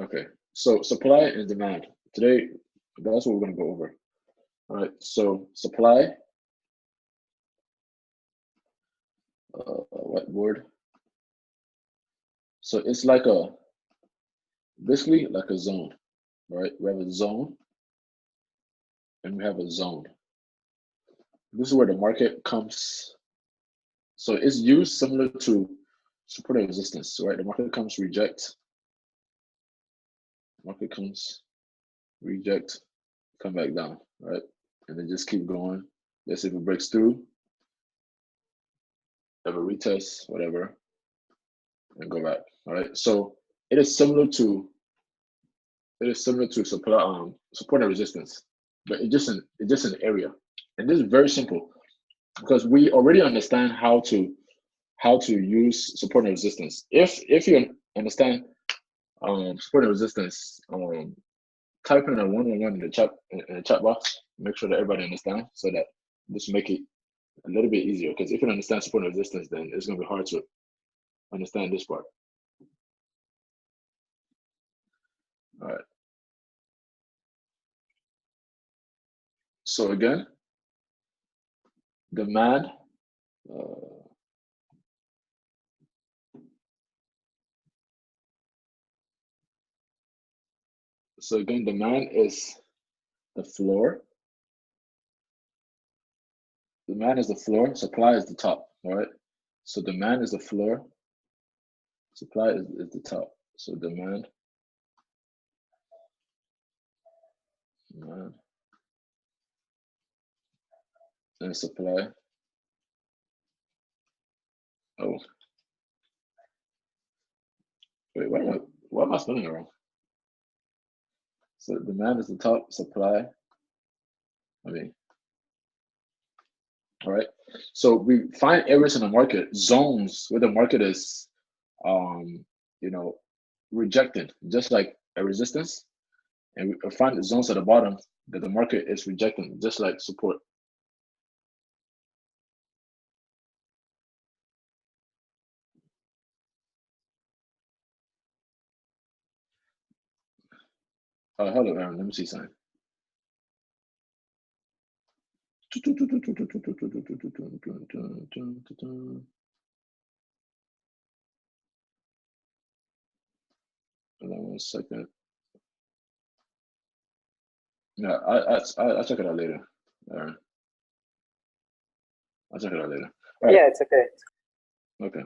Okay, so supply and demand. Today, that's what we're going to go over. All right, so supply, whiteboard. So it's like basically like a zone, right? We have a zone and we have a zone. This is where the market comes. So it's used similar to support and resistance, right? The market comes, reject, market comes, reject, come back down, right? And then just keep going. Let's see if it breaks through, have a retest, whatever, and go back. All right. So it is similar to supply support and resistance, but it's just an area. And this is very simple because we already understand how to use support and resistance. If you understand support and resistance, type in a 111 in the chat box. Make sure that everybody understands so that this will make it a little bit easier. Because if you don't understand support and resistance, then it's gonna be hard to understand this part. All right. So again, demand. Uh, so again, demand is the floor. Demand is the floor. Supply is the top. All right. So demand is the floor. Supply is the top. So demand, and supply. Oh, wait, why am I spelling it wrong? So demand is the top, supply. I mean, all right. So we find areas in the market, zones where the market is, um, you know, rejected, just like a resistance, and we find the zones at the bottom that the market is rejecting, just like support. Hello, Aaron. Let me see something. Hold on 1 second. Yeah, I'll check it out later. Aaron. I'll check it out later. All right. Yeah, it's okay. Okay.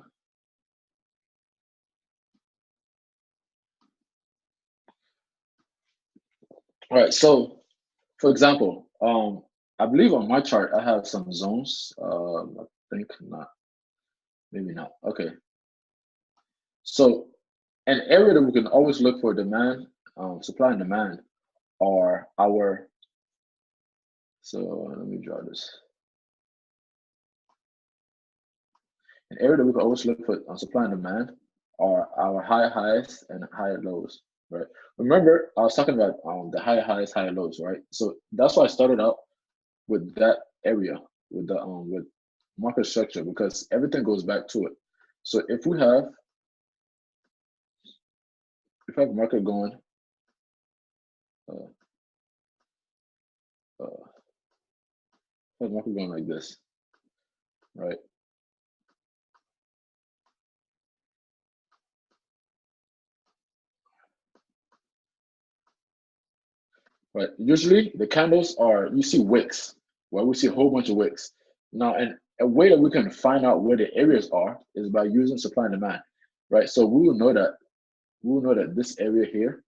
All right. So, for example, I believe on my chart I have some zones. I think not. Maybe not. Okay. So, an area that we can always look for demand, supply and demand, are our. So let me draw this. An area that we can always look for supply and demand are our high highs and high lows, right? Remember, I was talking about the high highs, high lows, right? So that's why I started out with that area with the with market structure because everything goes back to it. So if we have market going, uh, uh, have market going like this, right? Right. Usually the candles are you see wicks, where we see a whole bunch of wicks. Now, and a way that we can find out where the areas are is by using supply and demand, right? So we will know that this area here,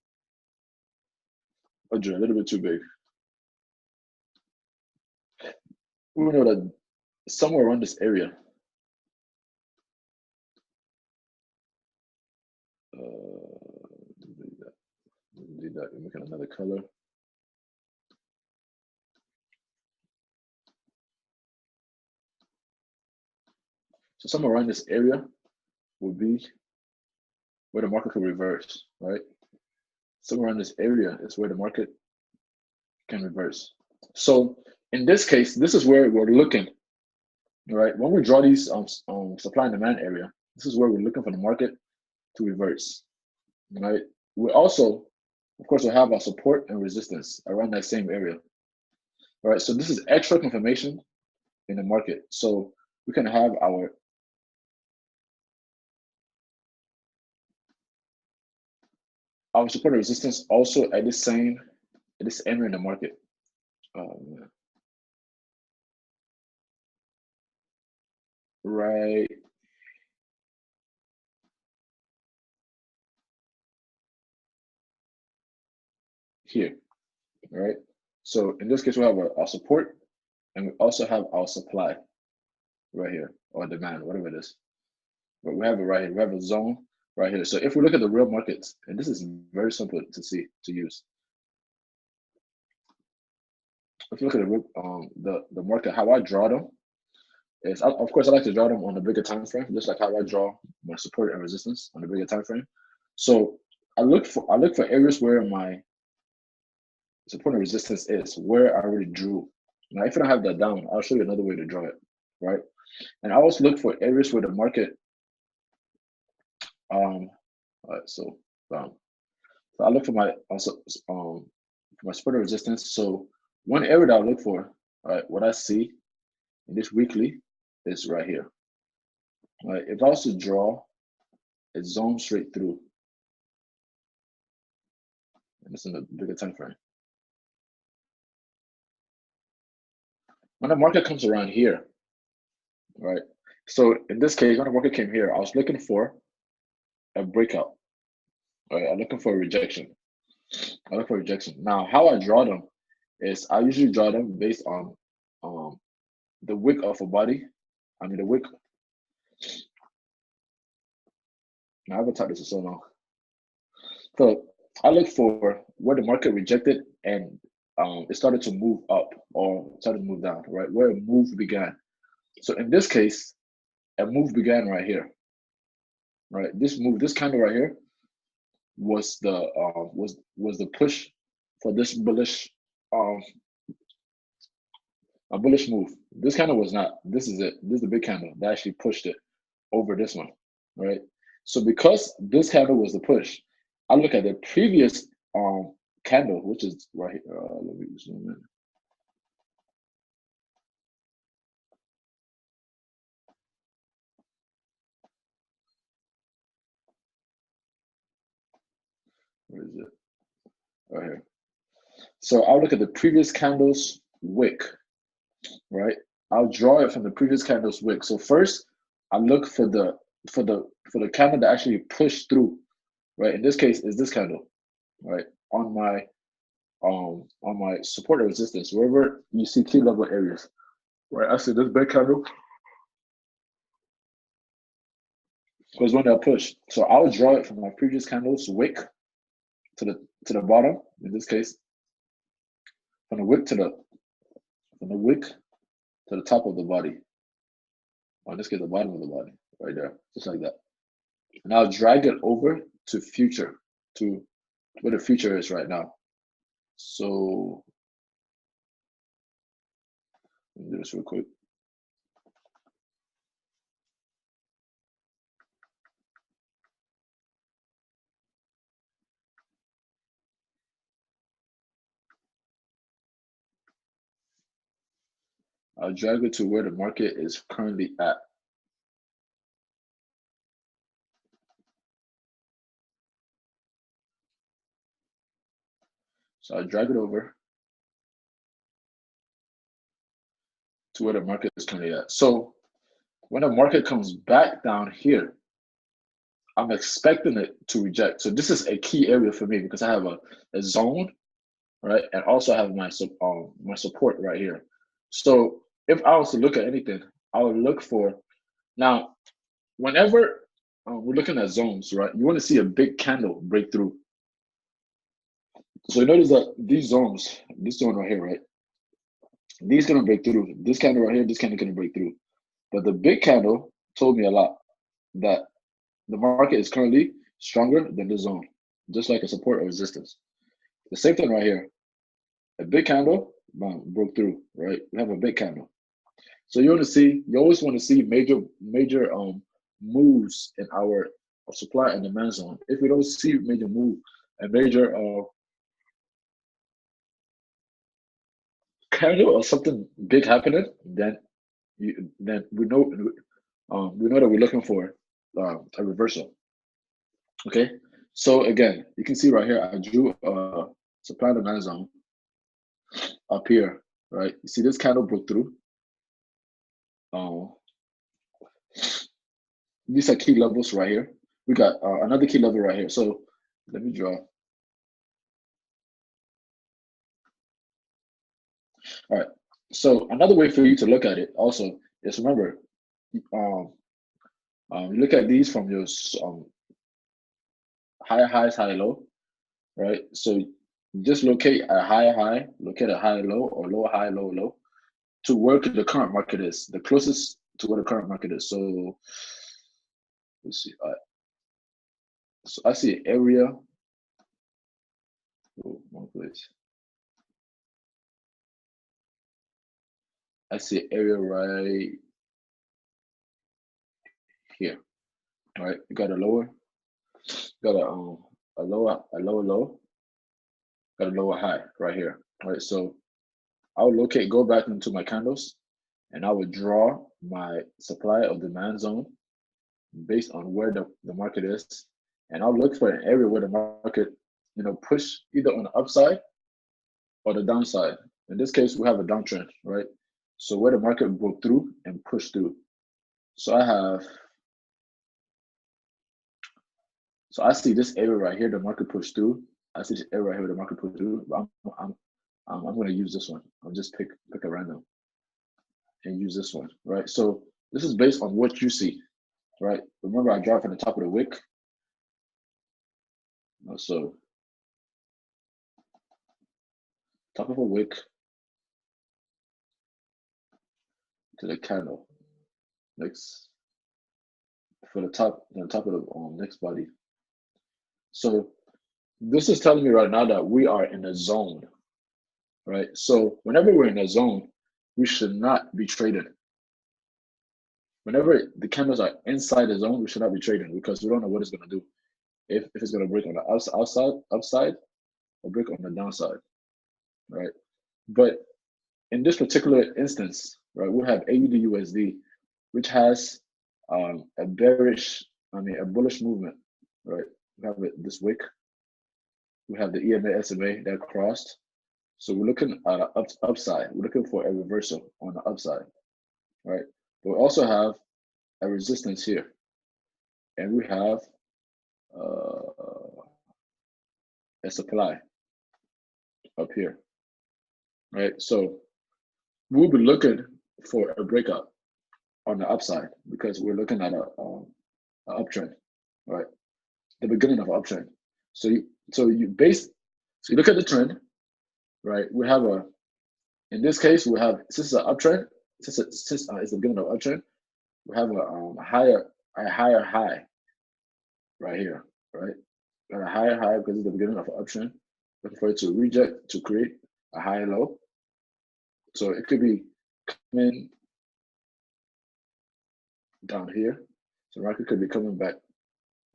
a little bit too big. We will know that somewhere around this area, do that, make it another color. So somewhere around this area would be where the market could reverse, right? Somewhere around this area is where the market can reverse. So in this case, this is where we're looking, right? When we draw these supply and demand area, this is where we're looking for the market to reverse, right? we also, of course, we have our support and resistance around that same area. All right, so this is extra confirmation in the market. So we can have our support and resistance also at this area in the market. Right here, right? So in this case, we have our support and we also have our supply right here, or demand, whatever it is. But we have it right here. We have a zone right here. So if we look at the real markets, and this is very simple to see, to use. If you look at the market, how I draw them is, of course, I like to draw them on the bigger time frame, just like how I draw my support and resistance on the bigger time frame. So I look for areas where my support and resistance is, where I already drew. Now, if I don't have that down, I'll show you another way to draw it, right? And I always look for areas where the market, so I look for my support and resistance. So one area that I look for, what I see in this weekly is right here. Right, if I was to draw a zone straight through, and this is in the bigger time frame. When the market comes around here, right? So in this case, when the market came here, I was looking for a breakout. Right, I'm looking for a rejection. I look for rejection. Now, how I draw them is I usually draw them based on the wick of a body. I mean the wick. Now, I haven't taught this for so long. So I look for where the market rejected and it started to move up or started to move down, right? Where a move began. So in this case, a move began right here, right? This candle right here, was the push for this bullish a bullish move. This candle was not. This is it. This is the big candle that actually pushed it over this one, right? So because this candle was the push, I look at the previous candle, which is right here. Let me zoom in. Where is it? Right here. So I'll look at the previous candle's wick, right? I'll draw it from the previous candle's wick. So first, I look for the candle that actually pushed through, right? In this case, is this candle, right? On my support and resistance, wherever you see key level areas, right? I see this big candle was one that pushed. So I'll draw it from my previous candle's wick to the bottom. In this case, from the wick to the top of the body. Or in this case, the bottom of the body, right there, just like that. And I'll drag it over to future, to where the future is right now. So let me do this real quick. I'll drag it to where the market is currently at. So I'll drag it over to where the market is currently at. So when the market comes back down here, I'm expecting it to reject. So this is a key area for me because I have a zone, right? And also I have my support right here. So if I was to look at anything, I would look for, now, whenever we're looking at zones, right? You want to see a big candle break through. So you notice that these zones, this zone right here, right? These gonna break through. This candle right here, this candle gonna break through. But the big candle told me a lot, that the market is currently stronger than the zone, just like a support or resistance. The same thing right here. A big candle, bam, broke through, right? We have a big candle. So you always want to see major moves in our supply and demand zone. If we don't see major move, a major candle or something big happening, then we know that we're looking for a reversal. Okay, so again, you can see right here I drew a supply and demand zone up here, right? You see this candle broke through. These are key levels right here. We got another key level right here. So let me draw. All right. So another way for you to look at it also is, remember, you look at these from your high highs, high low, right? So just locate a high high, locate a high low, or low high, low low, to where the current market is, the closest to where the current market is. So let's see. All right. So I see an area. Oh, one place. I see an area right here. All right, you got a lower, got a lower low, got a lower high right here. All right, so I would locate, go back into my candles, and I would draw my supply or demand zone based on where the market is, and I'll look for an area where the market, push either on the upside or the downside. In this case, we have a downtrend, right? So where the market broke through and pushed through. So I see this area right here, the market pushed through. I see this area right here, the market pushed through. I'm going to use this one. I'll just pick a random and use this one, right? So this is based on what you see, right? Remember, I draw from the top of the wick. So top of a wick to the candle. Next, for the top of the next body. So this is telling me right now that we are in a zone, right? So whenever we're in a zone, we should not be trading. Whenever the candles are inside the zone, we should not be trading, because we don't know what it's going to do. If it's going to break on the upside, or break on the downside, right? But in this particular instance, right, we have AUD/USD, which has a bullish movement, right? We have this wick. We have the EMA/SMA that crossed. So we're looking at an upside. We're looking for a reversal on the upside, right? But we also have a resistance here, and we have a supply up here, right? So we'll be looking for a breakout on the upside, because we're looking at a uptrend, right? The beginning of an uptrend. So you look at the trend, right? We have in this case, we have, since it's an uptrend, since it's the beginning of an uptrend, we have a higher high right here, right? Got a higher high because it's the beginning of an uptrend. Looking for it to reject to create a higher low. So it could be coming down here. So market could be coming back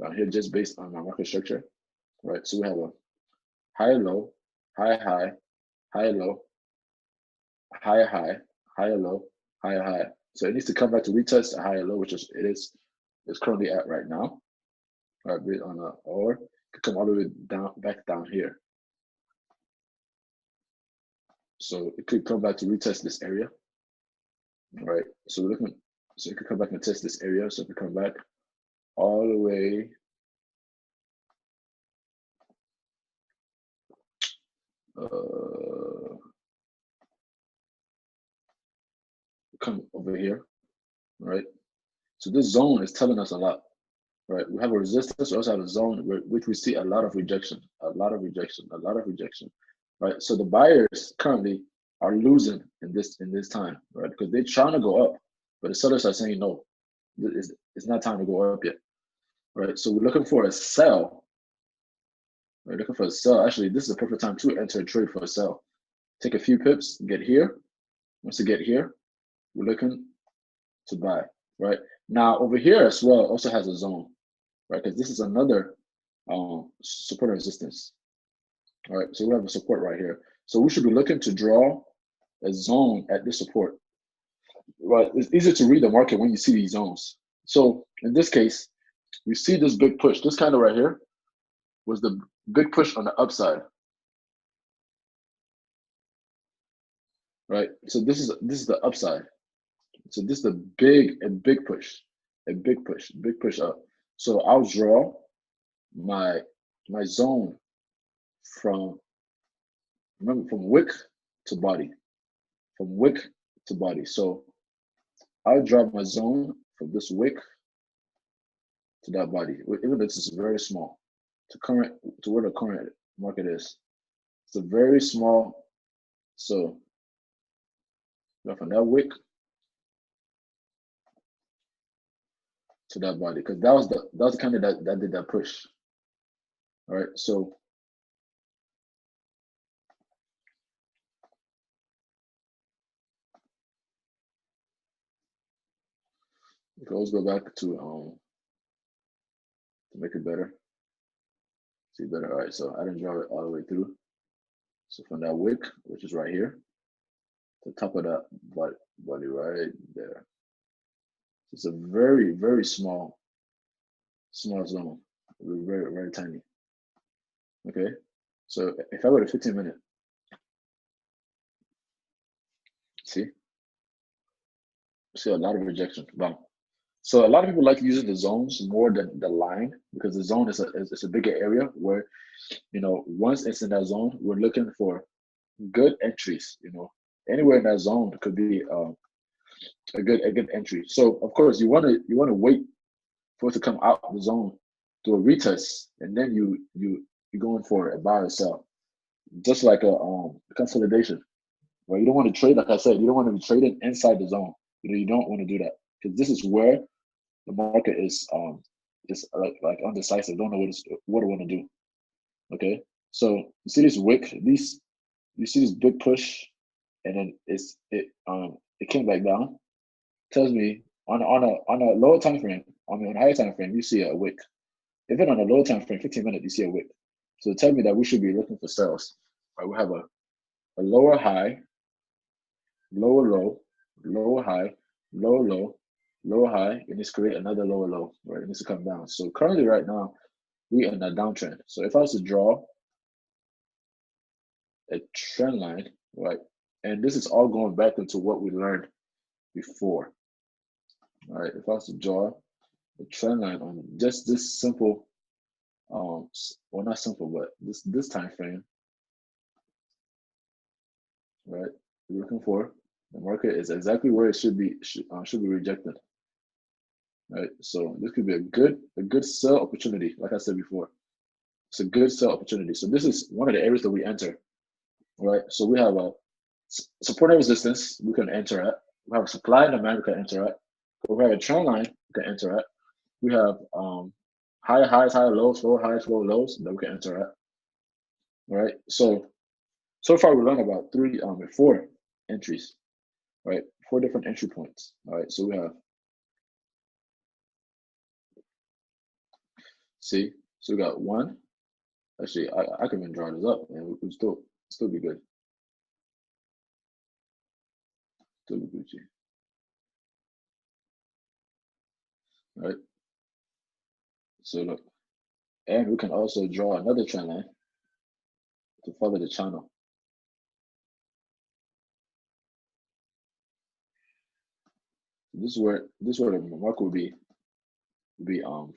down here just based on my market structure, right? So we have a higher low, higher high, higher low, higher high, higher low, higher high. So it needs to come back to retest a higher low, which it's currently at right now, right? Or it could come all the way back down here. So it could come back to retest this area, right? So so it could come back and test this area. So if we come back all the way come over here, right? So this zone is telling us a lot, right? We have a resistance, we also have a zone which we see a lot of rejection, right? So the buyers currently are losing in this time, right? Because they're trying to go up, but the sellers are saying no, it's not time to go up yet, right? So we're looking for a sell. We're looking for a sell. Actually, this is a perfect time to enter a trade for a sell. Take a few pips, get here. Once you get here, we're looking to buy, right? Now over here as well also has a zone, right? Because this is another support and resistance. All right, so we have a support right here. So we should be looking to draw a zone at this support. Right, it's easier to read the market when you see these zones. So in this case, we see this big push. This kind of right here was the big push on the upside. Right, so this is the upside. So this is a big push, big push up. So I'll draw my zone from, remember, from wick to body, from wick to body. So I'll draw my zone from this wick to that body. Even though this is very small to where the current market is. It's a very small. So from that wick to that body, because that was the kind of that did that push. All right, so you can always go back to make it better. See better. All right, so I didn't draw it all the way through. So from that wick, which is right here, to the top of that body right there. It's a very, very small zone. Very, very tiny. Okay. So if I go to 15-minute, see a lot of rejection. Wow. So a lot of people like using the zones more than the line, because the zone is a bigger area where, once it's in that zone, we're looking for good entries. Anywhere in that zone could be a good entry. So of course you want to wait for it to come out of the zone, do a retest, and then you're going for a buy or sell, just like a consolidation. Well, you don't want to trade, like I said, you don't want to be trading inside the zone. You don't want to do that, because this is where the market is like undecisive, don't know what it want to do. Okay, so you see this wick, you see this big push, and then it came back down. Tells me on a lower time frame, on a higher time frame, you see a wick. Even on a lower time frame, 15-minute, you see a wick. So it tells me that we should be looking for sales. Right, we have a lower high, lower low, lower high, lower low, lower high. It needs to create another lower low. Right, it needs to come down. So currently, right now, we in a downtrend. So if I was to draw a trend line, right, and this is all going back into what we learned before. All right, if I was to draw a trend line on just this simple, well, not simple, but this time frame, right? We're looking for the market is exactly where it should be rejected, right? So this could be a good sell opportunity. Like I said before, it's a good sell opportunity. So this is one of the areas that we enter, right? So we have a support and resistance we can enter at. We have a supply and demand we can enter at. We have a trend line we can enter at. We have higher highs, higher lows, lower highs, lower lows that we can enter at. All right. So far we learned about four entries, right? 4 different entry points. All right. So we have, see, so we got one. Actually, I can even draw this up and we still be good. Still be Gucci. All right. So look, and we can also draw another trend line to follow the channel. This is where the market will be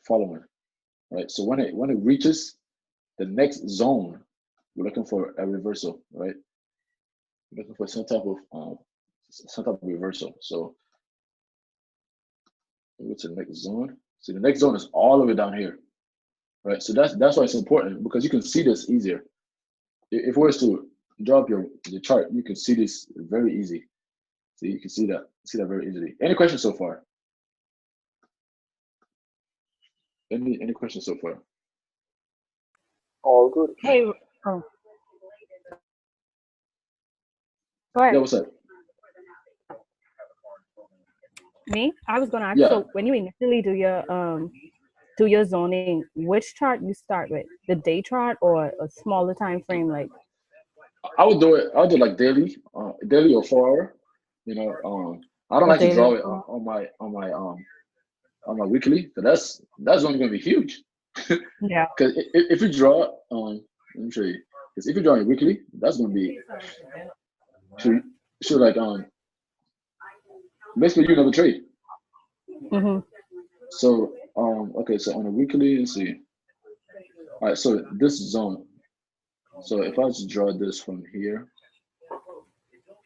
following, right? So when it reaches the next zone, we're looking for a reversal, right? We're looking for some type of reversal. So go to the next zone. So the next zone is all the way down here, right? So that's why it's important, because you can see this easier. If we was to draw up your chart, you can see this very easy. So you can see that very easily. Any questions so far? Any questions so far? All good. Hey, oh. Go ahead. Yeah, what's up? Me? I was gonna ask, Yeah. so when you initially do your do your zoning, which chart you start with? The day chart or a smaller time frame? Like, I would do it. I would do like daily, daily or 4 hour. You know, I don't a like to daily? draw it on my weekly. But that's only gonna be huge. Yeah. Because if you draw, let me show you. Because if you draw it weekly, that's gonna be should like basically you never trade. Mm-hmm. So okay, so on a weekly, let's see. All right, so this zone. So if I just draw this from here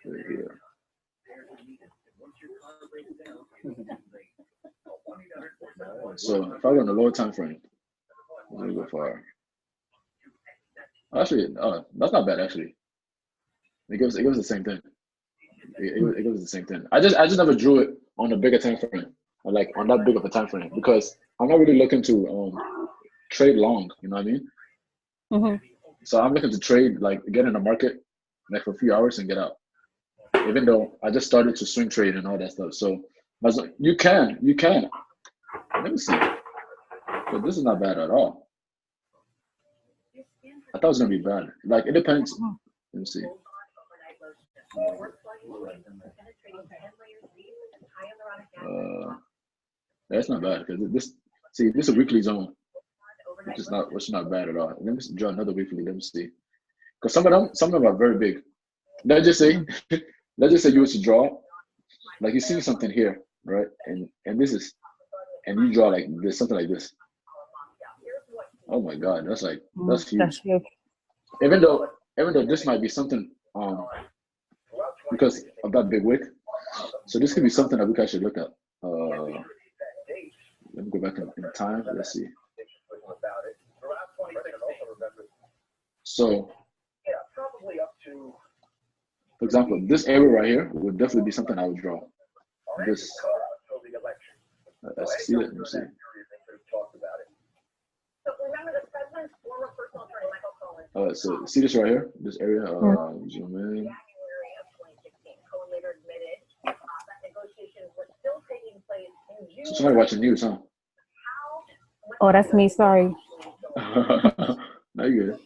to here, so if I go on the lower time frame, let me go far. Actually, that's not bad. Actually, it gives the same thing. It gives the same thing. I just never drew it on a bigger time frame, or like on that big of a time frame, because I'm not really looking to trade long. You know what I mean? Mm-hmm. So I'm looking to trade, like get in the market like for a few hours and get out. Even though I just started to swing trade and all that stuff. So you can. Let me see. But this is not bad at all. I thought it was gonna be bad. Like it depends. Let me see. Uh, that's not bad because this is a weekly zone, which is not bad at all. Let me draw another weekly. Let me see. Because some of them are very big. Let's just say, let's just say you were to draw, like you see something here, right? And this is, and you draw like this, something like this. Oh my God, that's That's huge. huge. Even though this might be something because of that big wick, so this could be something that we guys should look at. Let me go back in time. Let's see. So, for example, this area right here would definitely be something I would draw. This, let's see it. Let me see. So see this right here, this area. Zoom in. So somebody watching news, huh? Oh, that's me. Sorry. No, you good.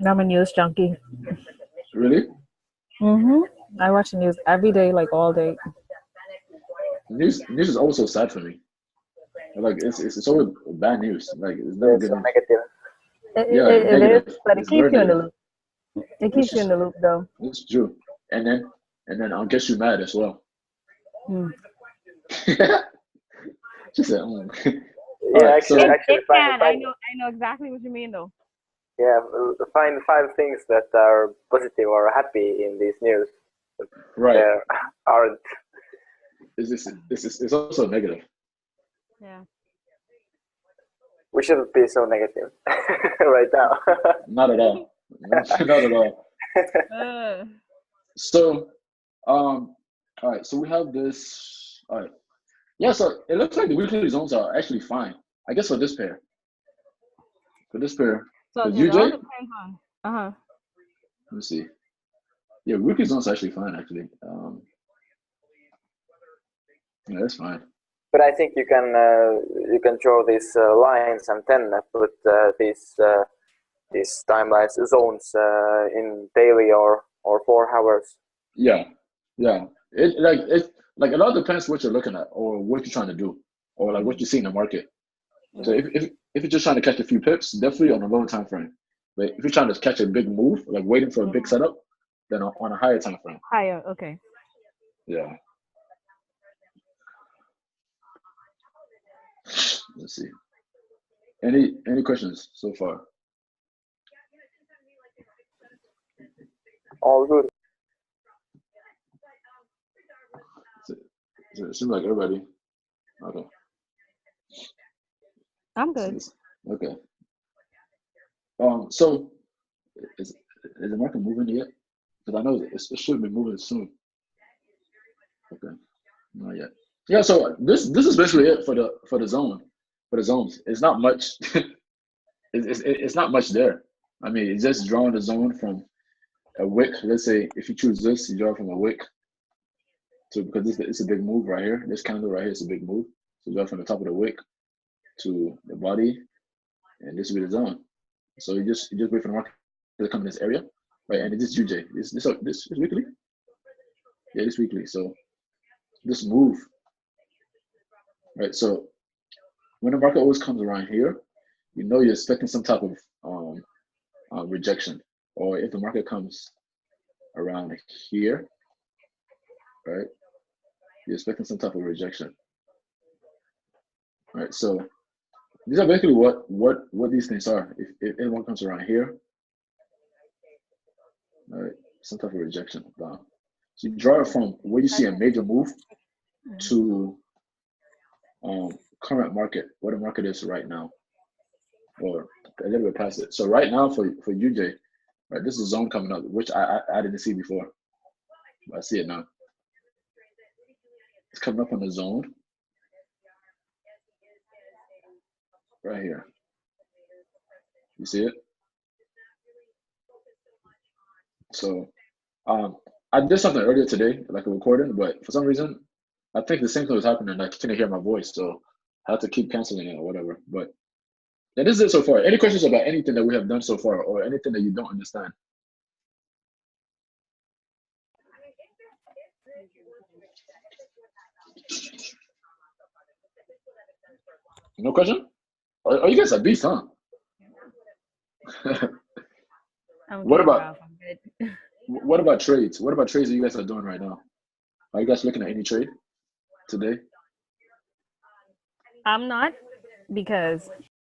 I'm a news junkie. Really? Mm-hmm. I watch the news every day, like all day. News is also sad for me. Like it's always bad news. Like it's never Yes, good so news. negative. Yeah, It is, negative. but it It's keeps very you in the negative. loop. It keeps you in It's the loop, though. it's true. And then I'll get you mad as well. Mm. She said, mm. All Yeah, right, actually, It so actually it find can. find I know exactly what you mean, though. yeah find 5 things that are positive or happy in this news. right, There aren't. it's also negative. Yeah. We shouldn't be so negative right now. Not at all. Not at all. Uh, So all right, so we have this. All right. Yeah, so it looks like the weekly zones are actually fine. I guess for this pair. For this pair. so Because it all UJ, depends on. Uh-huh. let me see. Yeah, weekly zones are actually fine actually. Yeah, that's fine. But I think you can draw these lines and then put these timelines zones in daily or 4 hours. Yeah, yeah. It like it all depends what you're looking at or what you're trying to do or like what you see in the market. So if you're just trying to catch a few pips, definitely on a lower time frame. But if you're trying to catch a big move, like waiting for a big setup, then on a higher time frame. Higher. Okay. Yeah. Let's see. Any questions so far? All good. It seems like everybody. Okay. I'm good. Okay. So is the market moving yet? Because I know it should be moving soon. Okay. Not yet. Yeah. So this is basically it for the zones. It's not much. It's not much there. I mean, it's just drawing the zone from a wick. Let's say if you choose this, you draw from a wick to because it's a big move right here. This candle right here is a big move. So go from the top of the wick to the body, and this will be the zone. So you just wait for the market to come in this area, right? And this UJ, this is weekly. Yeah, this weekly. So just move, right? So when the market always comes around here, you know you're expecting some type of rejection. Or if the market comes around here, right, you're expecting some type of rejection. Right. So these are basically what these things are. If anyone comes around here, all right, some type of rejection down. So you draw it from where you see a major move to current market, what the market is right now, or a little bit past it. So right now for UJ, right, this is a zone coming up, which I didn't see before, but I see it now. It's coming up on the zone right here. You see it? So I did something earlier today, like a recording, but for some reason, I think the same thing was happening. I couldn't hear my voice, so I had to keep canceling it or whatever. But yeah, this is it so far. Any questions about anything that we have done so far, or anything that you don't understand? No question? Oh, you guys are beasts, huh? What about what about trades? What about trades that you guys are doing right now? Are you guys looking at any trade today? I'm not, because